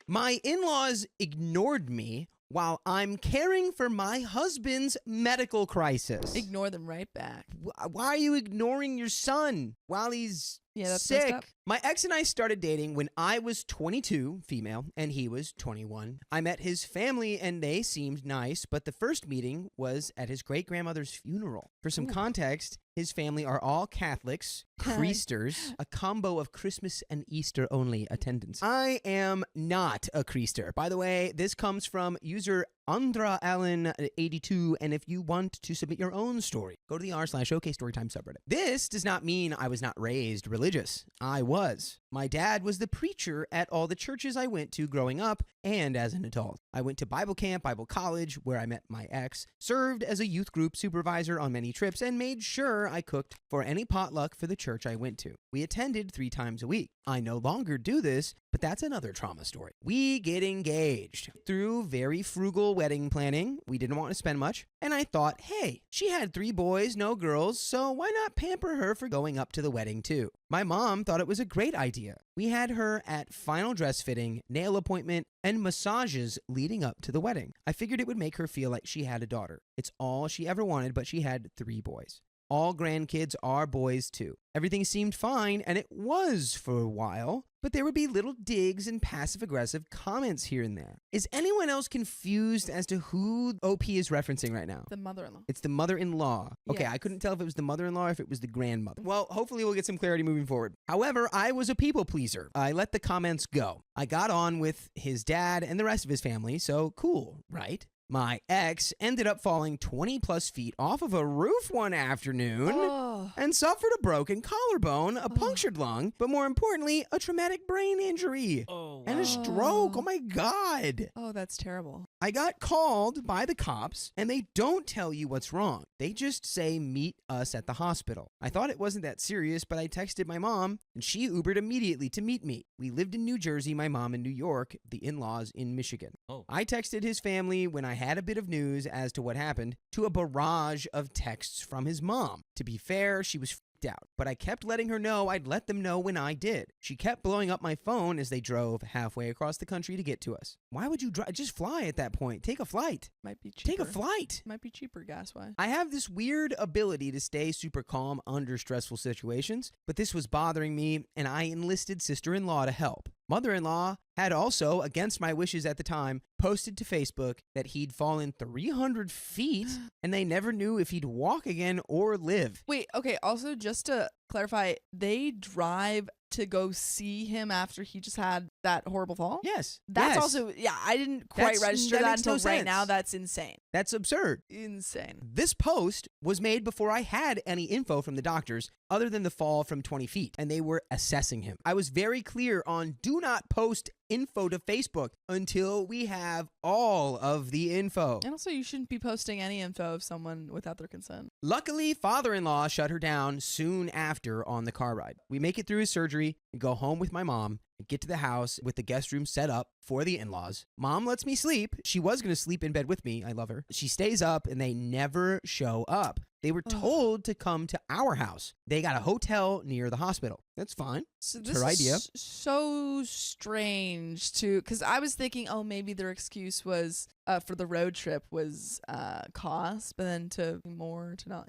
My in-laws ignored me while I'm caring for my husband's medical crisis. Ignore them right back. Why are you ignoring your son while he's that's sick? messed up. My ex and I started dating when I was 22, female, and he was 21. I met his family and they seemed nice, but the first meeting was at his great-grandmother's funeral. For some context, his family are all Catholics, Creasters, a combo of Christmas and Easter only attendance. I am not a Creaster. By the way, this comes from user Andra Allen 82, and if you want to submit your own story, go to the r/OK Storytime subreddit. This does not mean I was not raised religious. I was. My dad was the preacher at all the churches I went to growing up and as an adult. I went to Bible camp, Bible college, where I met my ex, served as a youth group supervisor on many trips, and made sure I cooked for any potluck for the church I went to. We attended 3 times a week. I no longer do this, but that's another trauma story. We get engaged. Through very frugal wedding planning, we didn't want to spend much, and I thought, hey, she had 3 boys, no girls, so why not pamper her for going up to the wedding too? My mom thought it was a great idea. We had her at final dress fitting, nail appointment, and massages leading up to the wedding. I figured it would make her feel like she had a daughter. It's all she ever wanted, but she had 3 boys. All grandkids are boys too. Everything seemed fine, and it was for a while, but there would be little digs and passive-aggressive comments here and there. Is anyone else confused as to who OP is referencing right now? The mother-in-law. It's the mother-in-law. Okay, Yes. I couldn't tell if it was the mother-in-law or if it was the grandmother. Well, hopefully we'll get some clarity moving forward. However, I was a people pleaser. I let the comments go. I got on with his dad and the rest of his family, so cool, right? My ex ended up falling 20 plus feet off of a roof one afternoon and suffered a broken collarbone, a punctured lung, but more importantly, a traumatic brain injury and a stroke. Oh my God. Oh, that's terrible. I got called by the cops and they don't tell you what's wrong. They just say, meet us at the hospital. I thought it wasn't that serious, but I texted my mom and she Ubered immediately to meet me. We lived in New Jersey, my mom in New York, the in-laws in Michigan. I texted his family when I had a bit of news as to what happened to a barrage of texts from his mom. To be fair, she was freaked out, but I kept letting her know I'd let them know when I did. She kept blowing up my phone as they drove halfway across the country to get to us. Why would you just fly at that point? Take a flight. Might be cheaper. Take a flight. Might be cheaper gas-wise. I have this weird ability to stay super calm under stressful situations, but this was bothering me and I enlisted sister-in-law to help. Mother-in-law had also, against my wishes at the time, posted to Facebook that he'd fallen 300 feet and they never knew if he'd walk again or live. Wait, okay, also just to clarify, they drive to go see him after he just had that horrible fall? Yes. That's yes. also, I didn't quite register that makes no until right sense. now. That's insane. That's absurd. Insane. This post was made before I had any info from the doctors other than the fall from 20 feet, and they were assessing him. I was very clear on do not post info to Facebook until we have all of the info. And also, you shouldn't be posting any info of someone without their consent. Luckily, father-in-law shut her down soon after on the car ride. We make it through his surgery and go home with my mom and get to the house with the guest room set up for the in-laws. Mom lets me sleep. She was going to sleep in bed with me. I love her. She stays up and they never show up. They were told to come to our house. They got a hotel near the hospital. That's fine. So It's this her idea. is so strange too, because I was thinking, oh, maybe their excuse was for the road trip was cost, but then to not,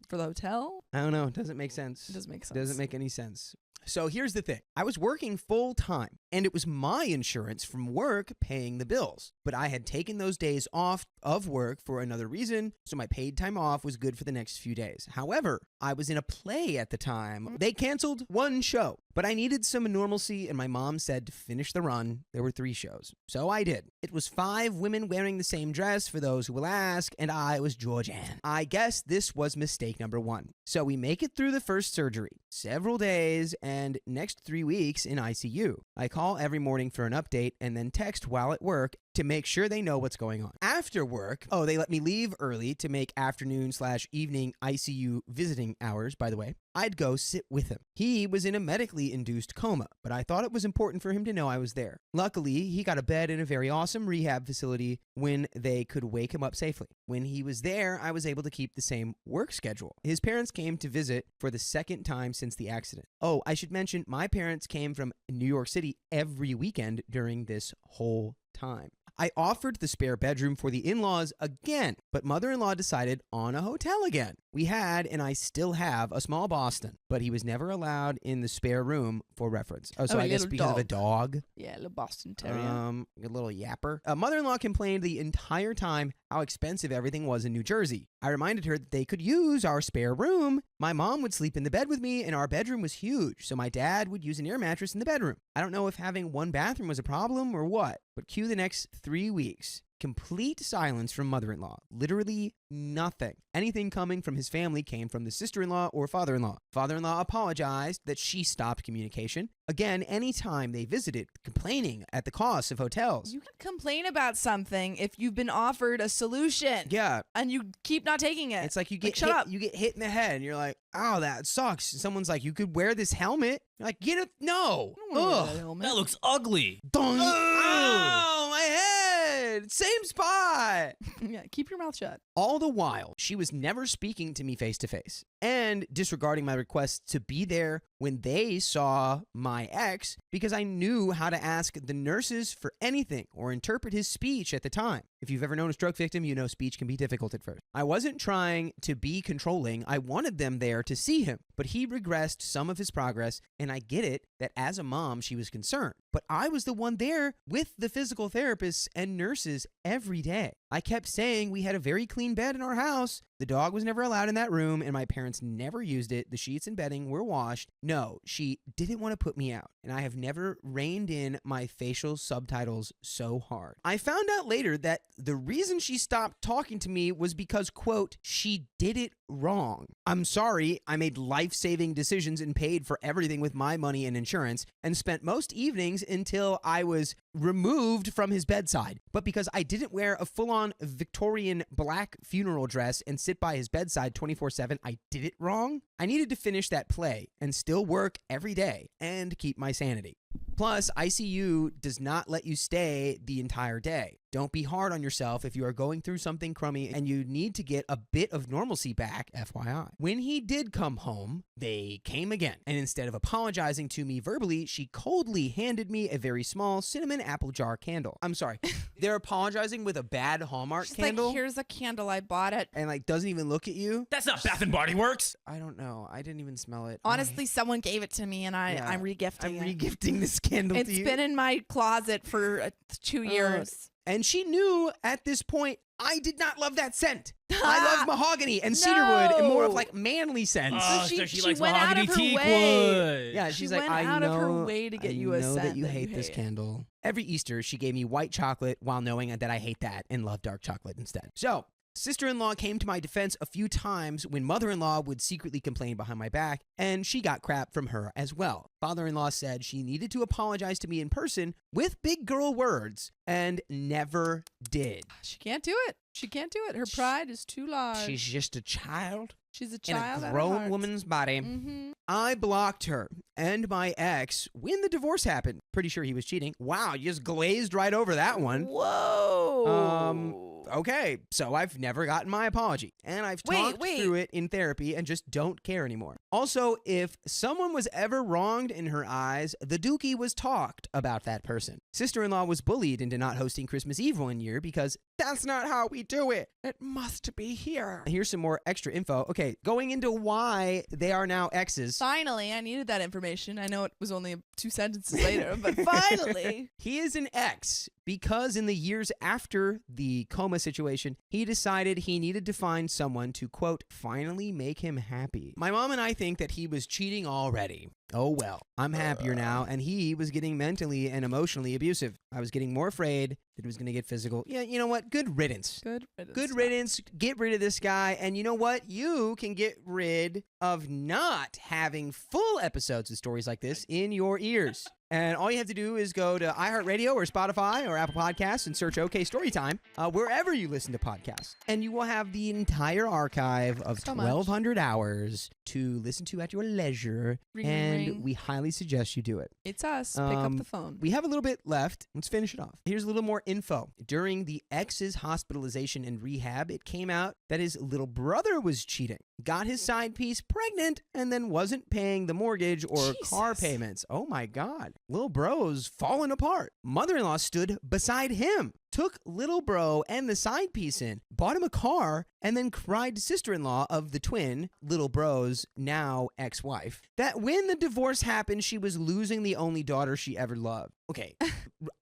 for the hotel. I don't know. It doesn't make sense. It doesn't make sense. Doesn't make any sense. So here's the thing. I was working full time and it was my insurance from work paying the bills. But I had taken those days off of work for another reason, so my paid time off was good for the next few days. However, I was in a play at the time. They canceled 1 show, but I needed some normalcy and my mom said to finish the run. There were 3 shows. So I did. It was 5 women wearing the same dress for those who will ask, and I was Georgianne. I guess this was mistake number 1. So we make it through the first surgery, several days, and next 3 weeks in ICU. I call every morning for an update and then text while at work to make sure they know what's going on. After work, they let me leave early to make afternoon/evening ICU visiting hours, by the way. I'd go sit with him. He was in a medically induced coma, but I thought it was important for him to know I was there. Luckily, he got a bed in a very awesome rehab facility when they could wake him up safely. When he was there, I was able to keep the same work schedule. His parents came to visit for the second time since the accident. Oh, I should mention, my parents came from New York City every weekend during this whole time. I offered the spare bedroom for the in-laws again, but mother-in-law decided on a hotel again. We had, and I still have, a small Boston, but he was never allowed in the spare room for reference. Oh, so I guess because of a dog? Yeah, a little Boston Terrier. A little yapper. Mother-in-law complained the entire time how expensive everything was in New Jersey. I reminded her that they could use our spare room. My mom would sleep in the bed with me, and our bedroom was huge, so my dad would use an air mattress in the bedroom. I don't know if having one bathroom was a problem or what, but cue the next 3 weeks. Complete silence from mother-in-law. Literally nothing. Anything coming from his family came from the sister-in-law or father-in-law. Father-in-law apologized that she stopped communication. Again, anytime they visited, complaining at the cost of hotels. You can complain about something if you've been offered a solution. Yeah. And you keep not taking it. It's like you get shut up. You get hit in the head and you're like, oh, that sucks. And someone's like, you could wear this helmet. You're like, get it. No. I don't wanna wear that helmet. That looks ugly. Dong. Oh, my head. Same spot. Yeah, keep your mouth shut. All the while, she was never speaking to me face to face and disregarding my request to be there when they saw my ex because I knew how to ask the nurses for anything or interpret his speech at the time. If you've ever known a stroke victim, you know speech can be difficult at first. I wasn't trying to be controlling. I wanted them there to see him, but he regressed some of his progress, and I get it that as a mom, she was concerned. But I was the one there with the physical therapists and nurses every day. I kept saying we had a very clean bed in our house. The dog was never allowed in that room, and my parents never used it. The sheets and bedding were washed. No, she didn't want to put me out, and I have never reined in my facial subtitles so hard. I found out later that the reason she stopped talking to me was because, quote, she did it wrong. I'm sorry, I made life-saving decisions and paid for everything with my money and insurance and spent most evenings until I was removed from his bedside. But because I didn't wear a full-on Victorian black funeral dress and sit by his bedside 24/7, I did it wrong. I needed to finish that play and still work every day and keep my sanity. Plus, ICU does not let you stay the entire day. Don't be hard on yourself if you are going through something crummy and you need to get a bit of normalcy back, FYI. When he did come home, they came again. And instead of apologizing to me verbally, she coldly handed me a very small cinnamon apple jar candle. I'm sorry. They're apologizing with a bad Hallmark She's candle. like, here's a candle, I bought it. And like doesn't even look at you. That's not Bath and Body Works. I don't know. I didn't even smell it. Honestly, someone gave it to me, and I'm regifting I'm it. regifting this candle It's to you. been in my closet for 2 years. And she knew at this point I did not love that scent. I love mahogany and cedarwood and more of like manly scents. Oh, So so she she likes went out mahogany of her teak way. wood. Yeah, She she's like, went I out know, of her way to get you a I know scent that you that you hate this hate. candle. Every Easter, she gave me white chocolate while knowing that I hate that and love dark chocolate instead. So, sister-in-law came to my defense a few times when mother-in-law would secretly complain behind my back, and she got crap from her as well. Father-in-law said she needed to apologize to me in person with big girl words, and never did. She can't do it. She can't do it. Her pride is too large. She's just a child She's a in child a at grown heart. woman's body. Mm-hmm. I blocked her and my ex when the divorce happened. Pretty sure he was cheating. Wow, you just glazed right over that one. Whoa. Okay, so I've never gotten my apology, and I've talked through it in therapy and just don't care anymore. Also, if someone was ever wronged in her eyes, the dookie was talked about that person. Sister-in-law was bullied into not hosting Christmas Eve one year because that's not how we do it. It must be here. Here's some more extra info. Okay, going into why they are now exes. Finally, I needed that information. I know it was only 2 sentences later, but finally. He is an ex because in the years after the coma situation, he decided he needed to find someone to, quote, finally make him happy. My mom and I think that he was cheating already. Oh well, I'm happier now, and he was getting mentally and emotionally abusive. I was getting more afraid that it was going to get physical. Yeah, you know what? Good riddance. Good riddance. Good riddance. Get rid of this guy. And you know what? You can get rid of not having full episodes of stories like this in your ears. And all you have to do is go to iHeartRadio or Spotify or Apple Podcasts and search OK Storytime, wherever you listen to podcasts. And you will have the entire archive of So much. 1,200 hours to listen to at your leisure. Ring, and ring. we highly suggest you do it. It's us. Pick up the phone. We have a little bit left. Let's finish it off. Here's a little more info. During the ex's hospitalization and rehab, it came out that his little brother was cheating, got his side piece pregnant, and then wasn't paying the mortgage or car Jesus. payments. Oh my God. Little bro's falling apart. Mother-in-law stood beside him, took little bro and the side piece in, bought him a car, and then cried to sister-in-law of the twin, little bro's now ex-wife, that when the divorce happened, she was losing the only daughter she ever loved. Okay,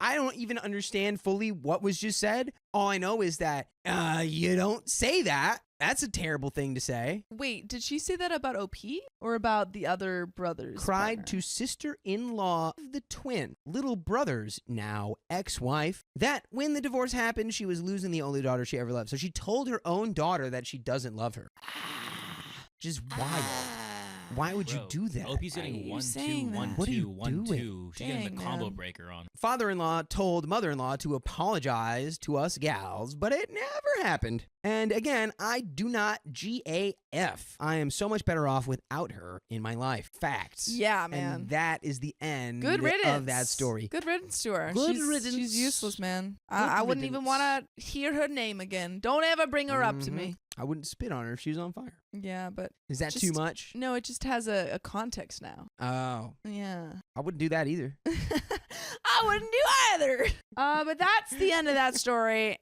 I don't even understand fully what was just said. All I know is that you don't say that. That's a terrible thing to say. Wait, did she say that about OP or about the other brothers? Cried partner? to sister-in-law of the twin, little brother's now ex-wife, that when the divorce happened, she was losing the only daughter she ever loved. So she told her own daughter that she doesn't love her. Just wild. Why would you Bro, do that? OP's Why are getting you 1 saying 2 1 that? What are 2 you 1 doing? 2. She's getting the Dang, combo man. breaker on. Father-in-law told mother-in-law to apologize to us gals, but it never happened. And again, I do not GAF. I am so much better off without her in my life. Facts. Yeah, man. And that is the end Good riddance of that story. Good riddance to her. Good she's, riddance. She's useless, man. Good I wouldn't even riddance. want to hear her name again. Don't ever bring her up to Mhm. me. I wouldn't spit on her if she was on fire. Yeah, but Is that Just- too much? no, it just has a context now. Oh, Yeah. I wouldn't do that either. I wouldn't do either. But that's the end of that story.